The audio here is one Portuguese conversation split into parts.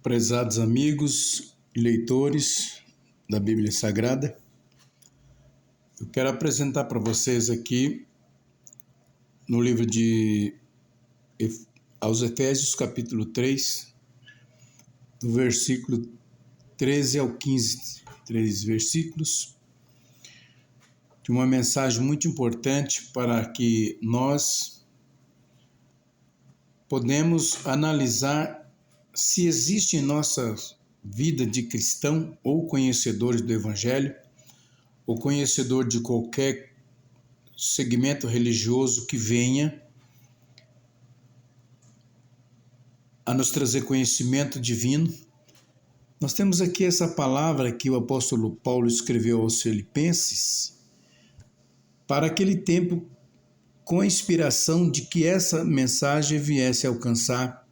Prezados amigos e leitores da Bíblia Sagrada, eu quero apresentar para vocês aqui no livro aos Efésios, capítulo 3, do versículo 13 ao 15, 3 versículos, de uma mensagem muito importante para que nós podemos analisar se existe em nossa vida de cristão ou conhecedores do Evangelho, ou conhecedor de qualquer segmento religioso que venha a nos trazer conhecimento divino. Nós temos aqui essa palavra que o apóstolo Paulo escreveu aos Filipenses para aquele tempo, com a inspiração de que essa mensagem viesse a alcançar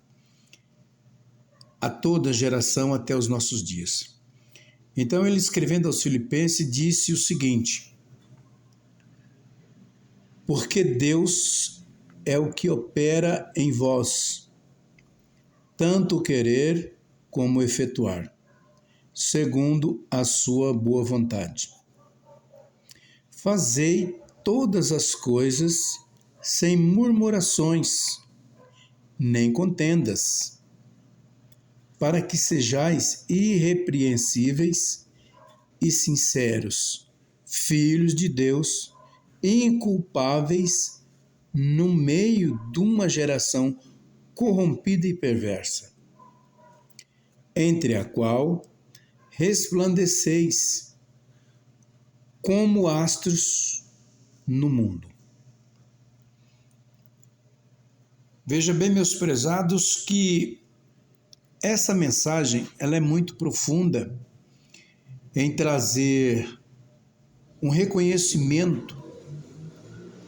a toda geração até os nossos dias. Então ele, escrevendo aos Filipenses, disse o seguinte: porque Deus é o que opera em vós, tanto o querer como o efetuar, segundo a sua boa vontade. Fazei todas as coisas sem murmurações, nem contendas, para que sejais irrepreensíveis e sinceros, filhos de Deus, inculpáveis no meio de uma geração corrompida e perversa, entre a qual resplandeceis como astros no mundo. Veja bem, meus prezados, que essa mensagem ela é muito profunda em trazer um reconhecimento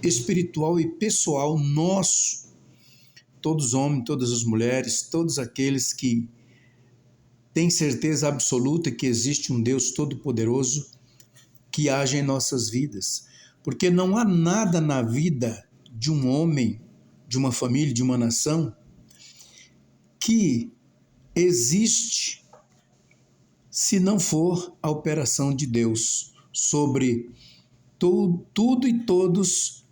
espiritual e pessoal nosso, todos os homens, todas as mulheres, todos aqueles que têm certeza absoluta que existe um Deus todo-poderoso que age em nossas vidas, porque não há nada na vida de um homem, de uma família, de uma nação que existe se não for a operação de Deus sobre tudo e todos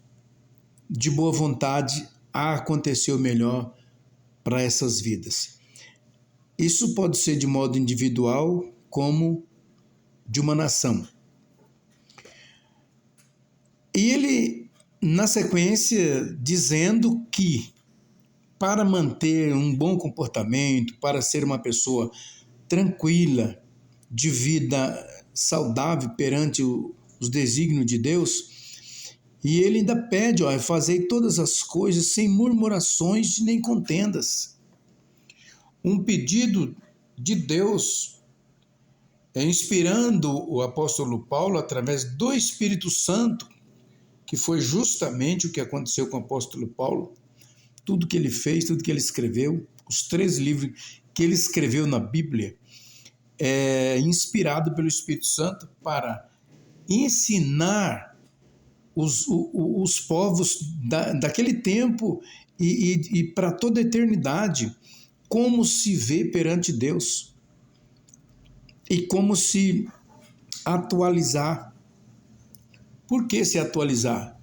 de boa vontade a acontecer o melhor para essas vidas. Isso pode ser de modo individual como de uma nação. E ele, na sequência, dizendo que para manter um bom comportamento, para ser uma pessoa tranquila, de vida saudável perante os desígnios de Deus, e ele ainda pede, fazei todas as coisas sem murmurações nem contendas. Um pedido de Deus, inspirando o apóstolo Paulo através do Espírito Santo, que foi justamente o que aconteceu com o apóstolo Paulo. Tudo que ele fez, tudo que ele escreveu, os 3 livros que ele escreveu na Bíblia, é inspirado pelo Espírito Santo para ensinar os povos daquele tempo e para toda a eternidade como se vê perante Deus e como se atualizar. Por que se atualizar?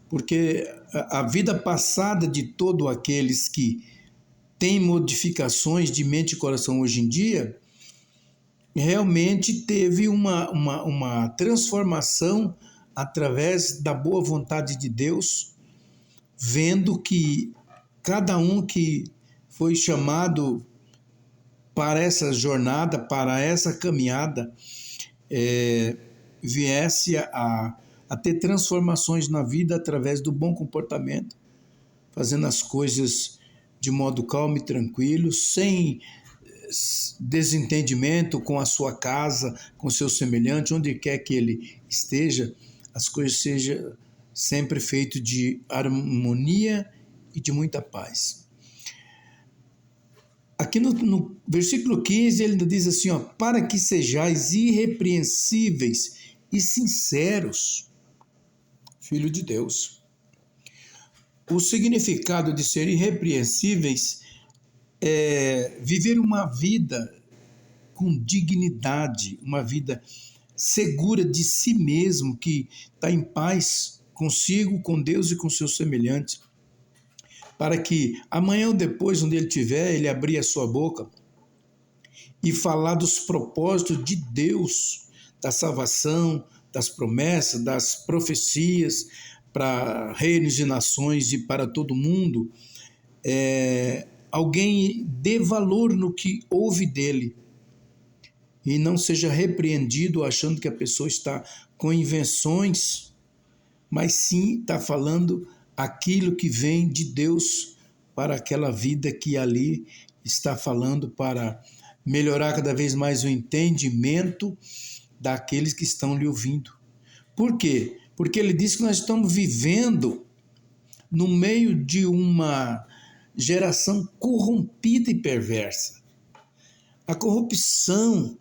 Porque a vida passada de todos aqueles que têm modificações de mente e coração hoje em dia, realmente teve uma transformação através da boa vontade de Deus, vendo que cada um que foi chamado para essa jornada, para essa caminhada, viesse a ter transformações na vida através do bom comportamento, fazendo as coisas de modo calmo e tranquilo, sem desentendimento com a sua casa, com seu semelhante, onde quer que ele esteja, as coisas sejam sempre feitas de harmonia e de muita paz. Aqui no versículo 15 ele ainda diz assim, para que sejais irrepreensíveis e sinceros, filho de Deus. O significado de ser irrepreensíveis viver uma vida com dignidade, uma vida segura de si mesmo, que está em paz consigo, com Deus e com seus semelhantes, para que amanhã ou depois, onde ele estiver, ele abrir a sua boca e falar dos propósitos de Deus, da salvação, das promessas, das profecias para reinos e nações e para todo mundo, alguém dê valor no que ouve dele e não seja repreendido achando que a pessoa está com invenções, mas sim está falando aquilo que vem de Deus para aquela vida que ali está falando, para melhorar cada vez mais o entendimento daqueles que estão lhe ouvindo. Por quê? Porque ele diz que nós estamos vivendo no meio de uma geração corrompida e perversa. A corrupção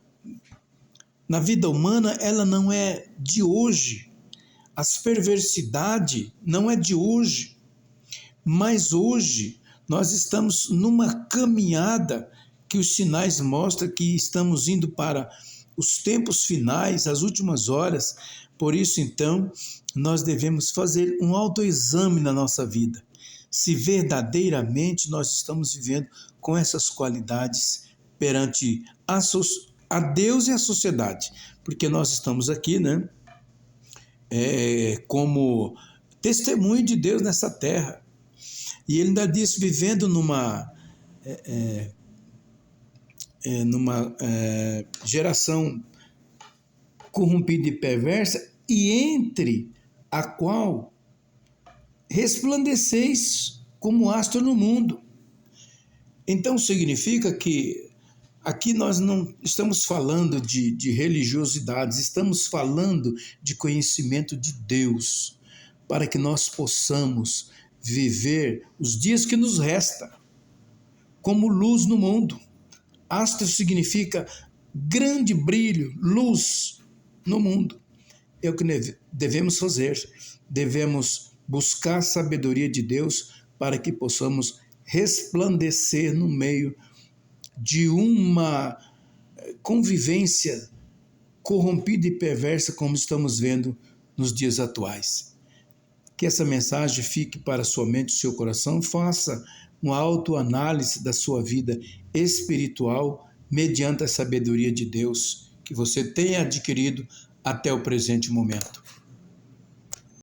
na vida humana, ela não é de hoje. As perversidades não é de hoje. Mas hoje nós estamos numa caminhada que os sinais mostram que estamos indo para os tempos finais, as últimas horas. Por isso, então, nós devemos fazer um autoexame na nossa vida. Se verdadeiramente nós estamos vivendo com essas qualidades perante a Deus e a sociedade. Porque nós estamos aqui, né? Como testemunho de Deus nessa terra. E ele ainda diz, vivendo numa geração corrompida e perversa, e entre a qual resplandeceis como astro no mundo. Então significa que aqui nós não estamos falando de religiosidades, estamos falando de conhecimento de Deus, para que nós possamos viver os dias que nos restam como luz no mundo. Astro significa grande brilho, luz no mundo. É o que devemos fazer. Devemos buscar a sabedoria de Deus para que possamos resplandecer no meio de uma convivência corrompida e perversa como estamos vendo nos dias atuais. Que essa mensagem fique para a sua mente e seu coração, faça uma autoanálise da sua vida espiritual mediante a sabedoria de Deus que você tenha adquirido até o presente momento.